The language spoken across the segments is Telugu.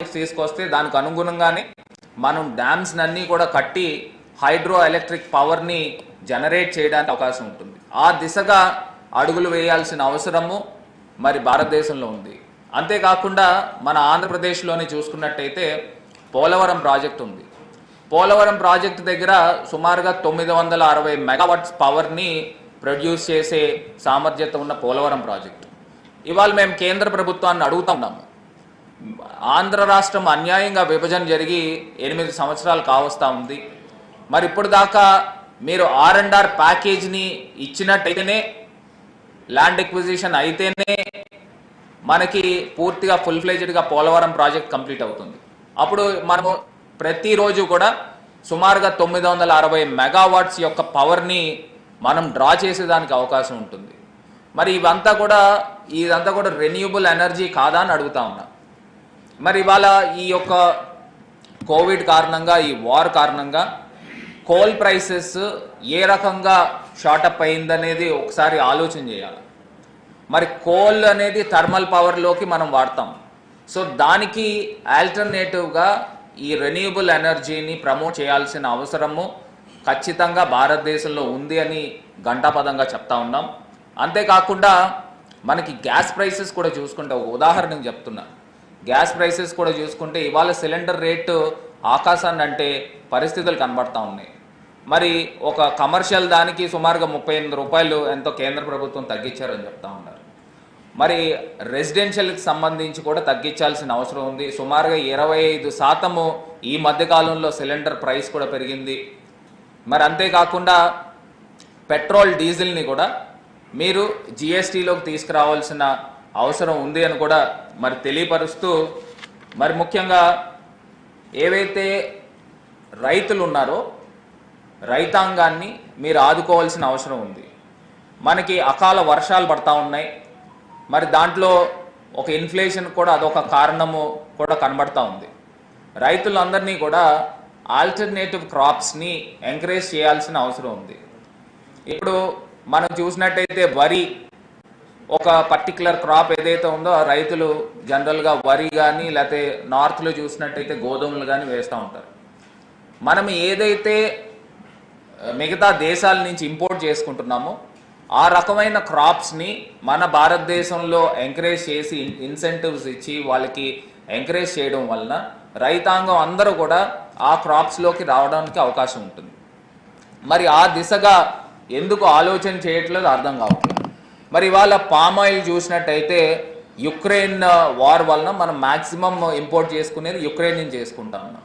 ప్రాజెక్ట్స్ తీసుకొస్తే దానికి అనుగుణంగానే మనం డ్యామ్స్ అన్నీ కూడా కట్టి హైడ్రో ఎలక్ట్రిక్ పవర్ని జనరేట్ చేయడానికి అవకాశం ఉంటుంది. ఆ దిశగా అడుగులు వేయాల్సిన అవసరము మరి భారతదేశంలో ఉంది. అంతేకాకుండా మన ఆంధ్రప్రదేశ్లోని చూసుకున్నట్టయితే పోలవరం ప్రాజెక్ట్ ఉంది. పోలవరం ప్రాజెక్టు దగ్గర సుమారుగా 960 మెగావాట్స్ పవర్ని ప్రొడ్యూస్ చేసే సామర్థ్యత ఉన్న పోలవరం ప్రాజెక్టు. ఇవాళ మేము కేంద్ర ప్రభుత్వాన్ని అడుగుతున్నాము, ఆంధ్ర రాష్ట్రం అన్యాయంగా విభజన జరిగి 8 సంవత్సరాలు కావస్తూ ఉంది. మరి ఇప్పుడు దాకా మీరు R&R ప్యాకేజ్ని ఇచ్చినట్టయితేనే, ల్యాండ్ ఎక్విజిషన్ అయితేనే మనకి పూర్తిగా ఫుల్ ఫ్లెజ్డ్గా పోలవరం ప్రాజెక్ట్ కంప్లీట్ అవుతుంది. అప్పుడు మనము ప్రతిరోజు కూడా సుమారుగా 960 మెగావాట్స్ యొక్క పవర్ని మనం డ్రా చేసేదానికి అవకాశం ఉంటుంది. మరి ఇదంతా కూడా రెన్యూబుల్ ఎనర్జీ కాదా అని అడుగుతా ఉన్నా. మరి ఇవాళ ఈ యొక్క కోవిడ్ కారణంగా, ఈ వార్ కారణంగా కోల్ ప్రైసెస్ ఏ రకంగా షార్టప్ అయిందనేది ఒకసారి ఆలోచన చేయాలి. మరి కోల్ అనేది థర్మల్ పవర్లోకి మనం వాడతాం. సో దానికి ఆల్టర్నేటివ్గా ఈ రెన్యూబుల్ ఎనర్జీని ప్రమోట్ చేయాల్సిన అవసరము ఖచ్చితంగా భారతదేశంలో ఉంది అని ఘంటాపదంగా చెప్తా ఉన్నాం. అంతేకాకుండా మనకి గ్యాస్ ప్రైసెస్ కూడా చూసుకుంటే, ఒక ఉదాహరణకు చెప్తున్నా, గ్యాస్ ప్రైసెస్ కూడా చూసుకుంటే ఇవాళ సిలిండర్ రేటు ఆకాశాన్ని అంటే పరిస్థితులు కనబడతా ఉన్నాయి. మరి ఒక కమర్షియల్ దానికి సుమారుగా 38 రూపాయలు ఎంతో కేంద్ర ప్రభుత్వం తగ్గించారని చెప్తా ఉన్నారు. మరి రెసిడెన్షియల్కి సంబంధించి కూడా తగ్గించాల్సిన అవసరం ఉంది. సుమారుగా 25% ఈ మధ్యకాలంలో సిలిండర్ ప్రైస్ కూడా పెరిగింది. మరి అంతేకాకుండా పెట్రోల్ డీజిల్ని కూడా మీరు జిఎస్టీలోకి తీసుకురావాల్సిన అవసరం ఉంది అని కూడా మరి తెలియపరుస్తూ, మరి ముఖ్యంగా ఏవైతే రైతులు ఉన్నారో రైతాంగాన్ని మీరు ఆదుకోవాల్సిన అవసరం ఉంది. మనకి అకాల వర్షాలు పడతా ఉన్నాయి. మరి దాంట్లో ఒక ఇన్ఫ్లేషన్ కూడా అదొక కారణము కూడా కనబడతా ఉంది. రైతులందరినీ కూడా ఆల్టర్నేటివ్ క్రాప్స్ని ఎంకరేజ్ చేయాల్సిన అవసరం ఉంది. ఇప్పుడు మనం చూసినట్టయితే వరి ఒక పర్టికులర్ క్రాప్ ఏదైతే ఉందో రైతులు జనరల్గా వరి కానీ లేకపోతే నార్త్లో చూసినట్టయితే గోధుమలు కానీ వేస్తూ ఉంటారు. మనం ఏదైతే మిగతా దేశాల నుంచి ఇంపోర్ట్ చేసుకుంటున్నామో ఆ రకమైన క్రాప్స్ని మన భారతదేశంలో ఎంకరేజ్ చేసి ఇన్సెంటివ్స్ ఇచ్చి వాళ్ళకి ఎంకరేజ్ చేయడం వలన రైతాంగం అందరూ కూడా ఆ క్రాప్స్లోకి రావడానికి అవకాశం ఉంటుంది. మరి ఆ దిశగా ఎందుకు ఆలోచన చేయట్లేదు అర్థం కావట్లేదు. మరి ఇవాళ పామ్ ఆయిల్ చూసినట్టయితే యుక్రెయిన్ వార్ వలన మనం మ్యాక్సిమం ఇంపోర్ట్ చేసుకునేది యుక్రెయిన్ నుంచి చేసుకుంటా ఉన్నాం.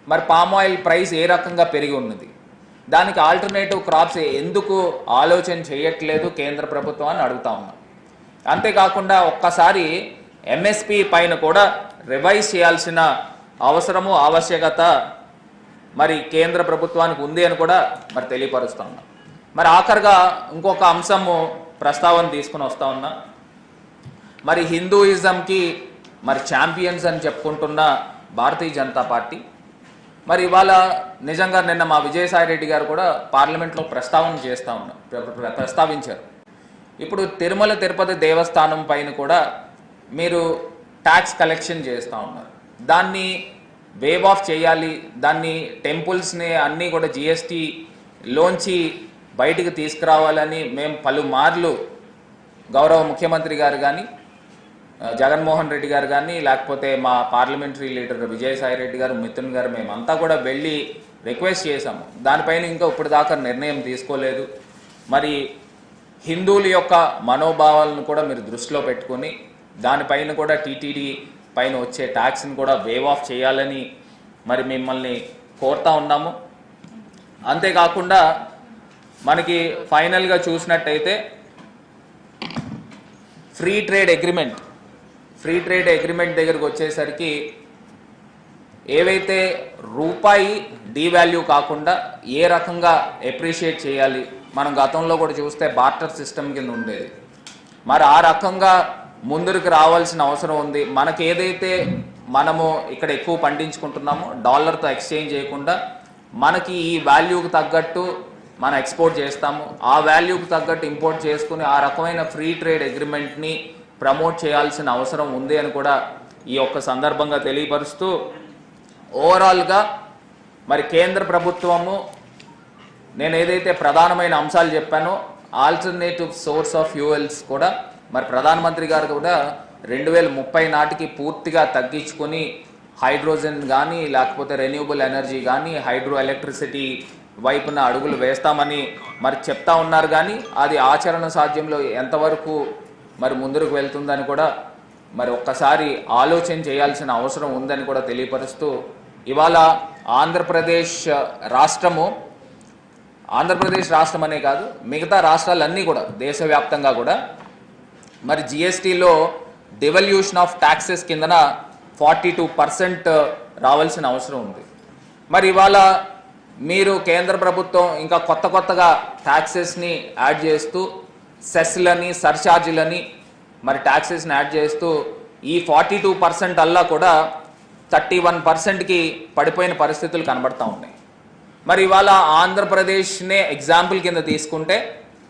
మరి పామ్ ఆయిల్ ప్రైస్ ఏ రకంగా పెరిగి ఉన్నది, దానికి ఆల్టర్నేటివ్ క్రాప్స్ ఎందుకు ఆలోచన చేయట్లేదు కేంద్ర ప్రభుత్వం అని అడుగుతా ఉన్నాం. అంతేకాకుండా ఒక్కసారి ఎంఎస్పి పైన కూడా రివైజ్ చేయాల్సిన అవసరము ఆవశ్యకత మరి కేంద్ర ప్రభుత్వానికి ఉంది అని కూడా మరి తెలియపరుస్తా ఉన్నాం. మరి ఆఖరిగా ఇంకొక అంశము ప్రస్తావన తీసుకుని వస్తా ఉన్నా. మరి హిందూయిజంకి మరి ఛాంపియన్స్ అని చెప్పుకుంటున్న భారతీయ జనతా పార్టీ మరి ఇవాళ నిజంగా నిన్న మా విజయసాయిరెడ్డి గారు కూడా పార్లమెంట్లో ప్రస్తావించారు. ఇప్పుడు తిరుమల తిరుపతి దేవస్థానం పైన కూడా మీరు ట్యాక్స్ కలెక్షన్ చేస్తూ ఉన్నారు. దాన్ని వేవ్ ఆఫ్ చేయాలి, దాన్ని టెంపుల్స్ని అన్నీ కూడా జిఎస్టీలోంచి బయటికి తీసుకురావాలని మేము పలుమార్లు గౌరవ ముఖ్యమంత్రి గారు కానీ జగన్మోహన్ రెడ్డి గారు కానీ లేకపోతే మా పార్లమెంటరీ లీడర్ విజయసాయిరెడ్డి గారు, మిథున్ గారు మేమంతా కూడా వెళ్ళి రిక్వెస్ట్ చేశాము. దానిపైన ఇంకా ఇప్పుడు దాకా నిర్ణయం తీసుకోలేదు. మరి హిందువుల యొక్క మనోభావాలను కూడా మీరు దృష్టిలో పెట్టుకొని దానిపైన కూడా టీటీడీ పైన వచ్చే ట్యాక్స్ని కూడా వేవ్ ఆఫ్ చేయాలని మరి మిమ్మల్ని కోరుతా ఉన్నాము. అంతేకాకుండా మనకి ఫైనల్గా చూసినట్టయితే ఫ్రీ ట్రేడ్ అగ్రిమెంట్ దగ్గరకు వచ్చేసరికి ఏవైతే రూపాయి డీవాల్యూ కాకుండా ఏ రకంగా ఎప్రిషియేట్ చేయాలి, మనం గతంలో కూడా చూస్తే బార్టర్ సిస్టమ్ కింద ఉండేది. మరి ఆ రకంగా ముందుకు రావాల్సిన అవసరం ఉంది. మనకి ఏదైతే మనము ఇక్కడ ఎక్కువ పండించుకుంటున్నామో డాలర్తో ఎక్స్చేంజ్ చేయకుండా మనకి ఈ వాల్యూకి తగ్గట్టు మనం ఎక్స్పోర్ట్ చేస్తాము, ఆ వాల్యూకి తగ్గట్టు ఇంపోర్ట్ చేసుకుని ఆ రకమైన ఫ్రీ ట్రేడ్ అగ్రిమెంట్ని ప్రమోట్ చేయాల్సిన అవసరం ఉంది అని కూడా ఈ యొక్క సందర్భంగా తెలియపరుస్తూ ఓవరాల్గా మరి కేంద్ర ప్రభుత్వము నేను ఏదైతే ప్రధానమైన అంశాలు చెప్పానో ఆల్టర్నేటివ్ సోర్స్ ఆఫ్ ఫ్యూయల్స్ కూడా మరి ప్రధానమంత్రి గారు కూడా 2030 నాటికి పూర్తిగా తగ్గించుకొని హైడ్రోజన్ కానీ లేకపోతే రెన్యూబుల్ ఎనర్జీ కానీ హైడ్రో ఎలక్ట్రిసిటీ వైపున అడుగులు వేస్తామని మరి చెప్తా ఉన్నారు. కానీ అది ఆచరణ సాధ్యంలో ఎంతవరకు మరి ముందుకు వెళ్తుందని కూడా మరి ఒక్కసారి ఆలోచన చేయాల్సిన అవసరం ఉందని కూడా తెలియపరుస్తూ ఇవాళ ఆంధ్రప్రదేశ్ రాష్ట్రం అనే కాదు మిగతా రాష్ట్రాలన్నీ కూడా దేశవ్యాప్తంగా కూడా మరి జిఎస్టీలో డివల్యూషన్ ఆఫ్ ట్యాక్సెస్ కిందన 42% రావాల్సిన అవసరం ఉంది. మరి ఇవాళ మీరు కేంద్ర ప్రభుత్వం ఇంకా కొత్తగా ట్యాక్సెస్ని యాడ్ చేస్తూ సెస్లని సర్ఛార్జీలని మరి ట్యాక్సెస్ని యాడ్ చేస్తూ ఈ 42% అల్లా కూడా 31%కి పడిపోయిన పరిస్థితులు కనబడతా ఉన్నాయి. మరి ఇవాళ ఆంధ్రప్రదేశ్నే ఎగ్జాంపుల్ కింద తీసుకుంటే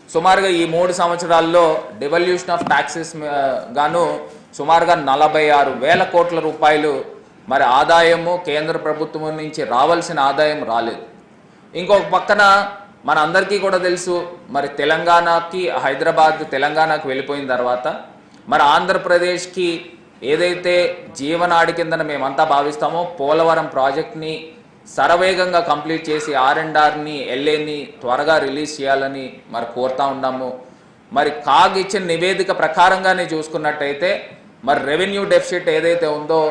సుమారుగా ఈ 3 సంవత్సరాల్లో డివల్యూషన్ ఆఫ్ ట్యాక్సెస్ గాను సుమారుగా 46,000 కోట్ల రూపాయలు మరి ఆదాయము కేంద్ర ప్రభుత్వం నుంచి రావాల్సిన ఆదాయం రాలేదు. ఇంకొక పక్కన మన అందరికీ కూడా తెలుసు మరి తెలంగాణకు వెళ్ళిపోయిన తర్వాత మరి ఆంధ్రప్రదేశ్కి ఏదైతే జీవనాడి కిందన మేమంతా భావిస్తామో పోలవరం ప్రాజెక్ట్ని శరవేగంగా కంప్లీట్ చేసి R&Rని LAని త్వరగా రిలీజ్ చేయాలని మరి కోరుతా ఉన్నాము. మరి కాగ్ ఇచ్చిన నివేదిక ప్రకారంగానే చూసుకున్నట్టయితే మరి రెవెన్యూ డెఫిసిట్ ఏదైతే ఉందో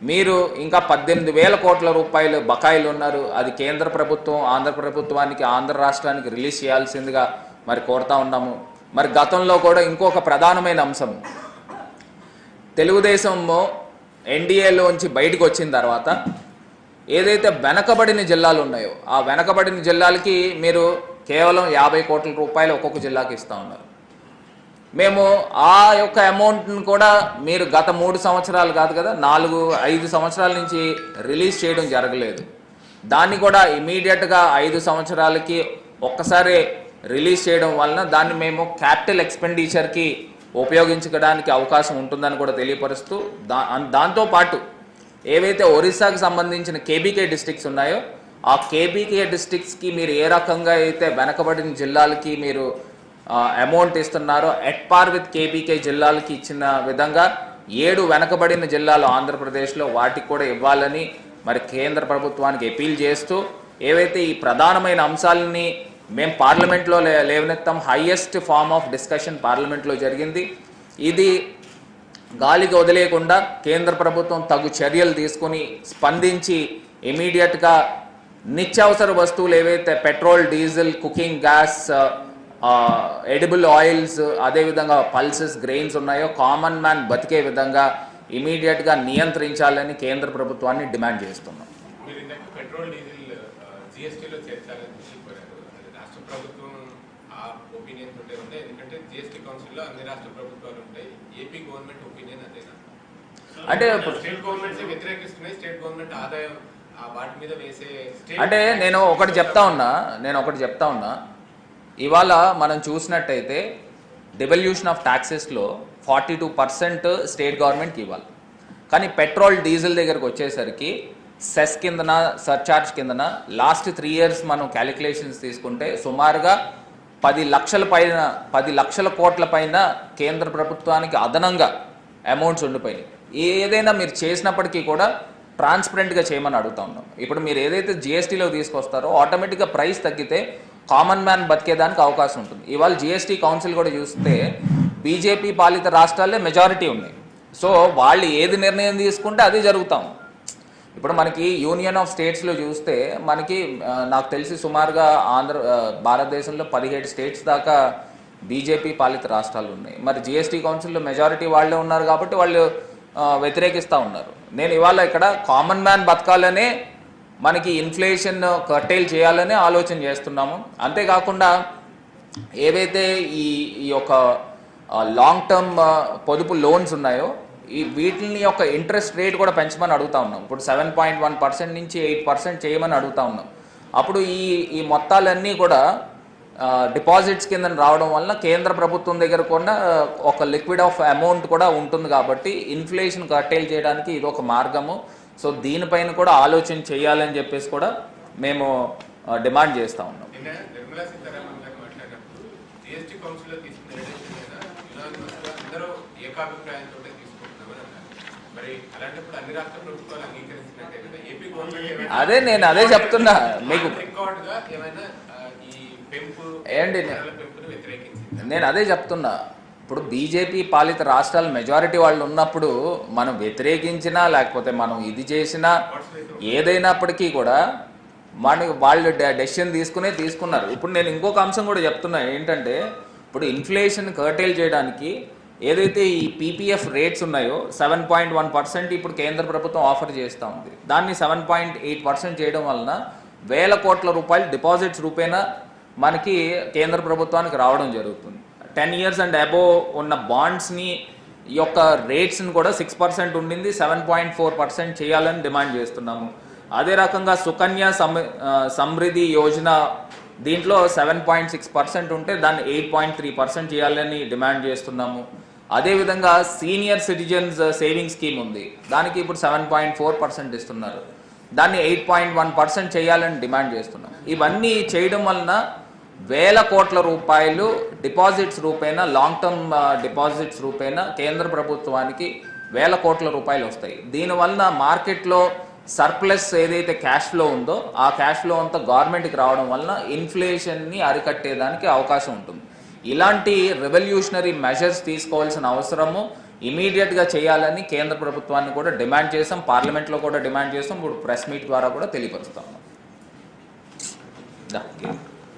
మీరు ఇంకా 18,000 కోట్ల రూపాయలు బకాయిలు ఉన్నారు. అది కేంద్ర ప్రభుత్వం ఆంధ్ర ప్రభుత్వానికి ఆంధ్ర రాష్ట్రానికి రిలీజ్ చేయాల్సిందిగా మరి కోరుతా ఉన్నాము. మరి గతంలో కూడా ఇంకొక ప్రధానమైన అంశం తెలుగుదేశం ఎన్డీఏలోంచి బయటకు వచ్చిన తర్వాత ఏదైతే వెనకబడిన జిల్లాలు ఉన్నాయో ఆ వెనకబడిన జిల్లాలకి మీరు కేవలం 50 కోట్ల రూపాయలు ఒక్కొక్క జిల్లాకి ఇస్తూ ఉన్నారు. మేము ఆ యొక్క అమౌంట్ను కూడా మీరు గత 3 సంవత్సరాలు కాదు కదా 4-5 సంవత్సరాల నుంచి రిలీజ్ చేయడం జరగలేదు. దాన్ని కూడా ఇమీడియట్గా 5 సంవత్సరాలకి ఒక్కసారి రిలీజ్ చేయడం వలన దాన్ని మేము క్యాపిటల్ ఎక్స్పెండిచర్కి ఉపయోగించడానికి అవకాశం ఉంటుందని కూడా తెలియపరుస్తూ దాంతోపాటు ఏవైతే ఒరిస్సాకు సంబంధించిన కేబీకే డిస్ట్రిక్ట్స్ ఉన్నాయో ఆ కేబీకే డిస్ట్రిక్ట్స్కి మీరు ఏ రకంగా అయితే వెనకబడిన జిల్లాలకి మీరు అమౌంట్ ఇస్తున్నారో ఎట్ పార్ విత్ కేబీకే జిల్లాలకి ఇచ్చిన విధంగా 7 వెనకబడిన జిల్లాలు ఆంధ్రప్రదేశ్లో వాటికి కూడా ఇవ్వాలని మరి కేంద్ర ప్రభుత్వానికి అపీల్ చేస్తూ ఏవైతే ఈ ప్రధానమైన అంశాలని మేము పార్లమెంట్లో లేవనెత్తాం. హైయెస్ట్ ఫార్మ్ ఆఫ్ డిస్కషన్ పార్లమెంట్లో జరిగింది. ఇది గాలికి వదిలేయకుండా కేంద్ర ప్రభుత్వం తగు చర్యలు తీసుకొని స్పందించి ఇమీడియట్గా నిత్యావసర వస్తువులు ఏవైతే petrol diesel cooking gas edible oils అదేవిధంగా పల్సెస్ గ్రెయిన్స్ ఉన్నాయో కామన్ మ్యాన్ బతికే విధంగా ఇమీడియట్గా నియంత్రించాలని కేంద్ర ప్రభుత్వాన్ని డిమాండ్ చేస్తున్నాం. అంటే నేను ఒకటి చెప్తా ఉన్నా ఇవాళ మనం చూసినట్టయితే డివల్యూషన్ ఆఫ్ ట్యాక్సెస్లో 42% స్టేట్ గవర్నమెంట్కి ఇవ్వాలి. కానీ పెట్రోల్ డీజిల్ దగ్గరకు వచ్చేసరికి సెస్ కిందన సర్చార్జ్ కిందన లాస్ట్ 3 years మనం క్యాలిక్యులేషన్స్ తీసుకుంటే సుమారుగా 10 లక్షల కోట్ల పైన కేంద్ర ప్రభుత్వానికి అదనంగా అమౌంట్స్ ఉండిపోయినాయి. ఏదైనా మీరు చేసినప్పటికీ కూడా ట్రాన్స్పరెంట్గా చేయమని అడుగుతా ఉన్నాం. ఇప్పుడు మీరు ఏదైతే జిఎస్టీలో తీసుకొస్తారో ఆటోమేటిక్గా ప్రైస్ తగ్గితే కామన్ మ్యాన్ బతికేదానికి అవకాశం ఉంటుంది. ఇవాళ జిఎస్టీ కౌన్సిల్ కూడా చూస్తే బీజేపీ పాలిత రాష్ట్రాలే మెజారిటీ ఉన్నాయి. సో వాళ్ళు ఏది నిర్ణయం తీసుకుంటే అది జరుగుతాం. ఇప్పుడు మనకి యూనియన్ ఆఫ్ స్టేట్స్లో చూస్తే మనకి నాకు తెలిసి సుమారుగా భారతదేశంలో 17 స్టేట్స్ దాకా బీజేపీ పాలిత రాష్ట్రాలు ఉన్నాయి. మరి జిఎస్టీ కౌన్సిల్లో మెజారిటీ వాళ్ళే ఉన్నారు కాబట్టి వాళ్ళు వ్యతిరేకిస్తూ ఉన్నారు. నేను ఇవాళ ఇక్కడ కామన్ మ్యాన్ బతకాలనే మనకి ఇన్ఫ్లేషన్ కర్టైల్ చేయాలనే ఆలోచన చేస్తున్నాము. అంతేకాకుండా ఏవైతే ఈ యొక్క లాంగ్ టర్మ్ పొదుపు లోన్స్ ఉన్నాయో వీటిని యొక్క ఇంట్రెస్ట్ రేట్ కూడా పెంచమని అడుగుతా ఉన్నాం. ఇప్పుడు 7.1% నుంచి 8% చేయమని అడుగుతా ఉన్నాం. అప్పుడు ఈ మొత్తాలన్నీ కూడా డిపాజిట్స్ కింద రావడం వల్ల కేంద్ర ప్రభుత్వం దగ్గర కూడా ఒక లిక్విడ్ ఆఫ్ అమౌంట్ కూడా ఉంటుంది కాబట్టి ఇన్ఫ్లేషన్ కట్టేల్ చేయడానికి ఇది ఒక మార్గము. సో దీనిపైన కూడా ఆలోచన చేయాలని చెప్పేసి కూడా మేము డిమాండ్ చేస్తూ ఉన్నాం. అదే నేను అదే చెప్తున్నా మీకు ఏంటి, నేను అదే చెప్తున్నా. ఇప్పుడు బీజేపీ పాలిత రాష్ట్రాల మెజారిటీ వాళ్ళు ఉన్నప్పుడు మనం వ్యతిరేకించినా లేకపోతే మనం ఇది చేసినా ఏదైనప్పటికీ కూడా వాళ్ళు డెసిషన్ తీసుకున్నారు. ఇప్పుడు నేను ఇంకొక అంశం కూడా చెప్తున్నా ఏంటంటే, ఇప్పుడు ఇన్ఫ్లేషన్ కర్టైల్ చేయడానికి ఏదైతే ఈ పీపీఎఫ్ రేట్స్ ఉన్నాయో 7.1% ఇప్పుడు కేంద్ర ప్రభుత్వం ఆఫర్ చేస్తూ ఉంది. దాన్ని 7.8% చేయడం వలన వేల కోట్ల రూపాయలు డిపాజిట్స్ రూపేణా మనకి కేంద్ర ప్రభుత్వానికి రావడం జరుగుతుంది. 10 years అండ్ అబోవ్ ఉన్న బాండ్స్ని యొక్క రేట్స్ని కూడా 6% ఉండింది 7.4% చేయాలని డిమాండ్ చేస్తున్నాము. అదే రకంగా సుకన్య సమృద్ధి యోజన దీంట్లో 7.6% ఉంటే దాన్ని 8.3% చేయాలని డిమాండ్ చేస్తున్నాము. అదేవిధంగా సీనియర్ సిటిజన్స్ సేవింగ్ స్కీమ్ ఉంది, దానికి ఇప్పుడు 7.4% ఇస్తున్నారు, దాన్ని 8.1% చేయాలని డిమాండ్ చేస్తున్నాం. ఇవన్నీ చేయడం వలన వేల కోట్ల రూపాయలు డిపాజిట్స్ రూపేణా, లాంగ్ టర్మ్ డిపాజిట్స్ రూపేణా కేంద్ర ప్రభుత్వానికి వేల కోట్ల రూపాయలు వస్తాయి. దీనివలన మార్కెట్లో సర్ప్లస్ ఏదైతే క్యాష్ ఫ్లో ఉందో ఆ క్యాష్ ఫ్లో అంతా గవర్నమెంట్కి రావడం వలన ఇన్ఫ్లేషన్ని అరికట్టేదానికి అవకాశం ఉంటుంది. ఇలాంటి రెవల్యూషనరీ మెజర్స్ తీసుకోవాల్సిన అవసరము ఇమీడియట్గా చేయాలని కేంద్ర ప్రభుత్వాన్ని కూడా డిమాండ్ చేసాం, పార్లమెంట్లో కూడా డిమాండ్ చేసాం, ఇప్పుడు ప్రెస్ మీట్ ద్వారా కూడా తెలియపరుస్తాము.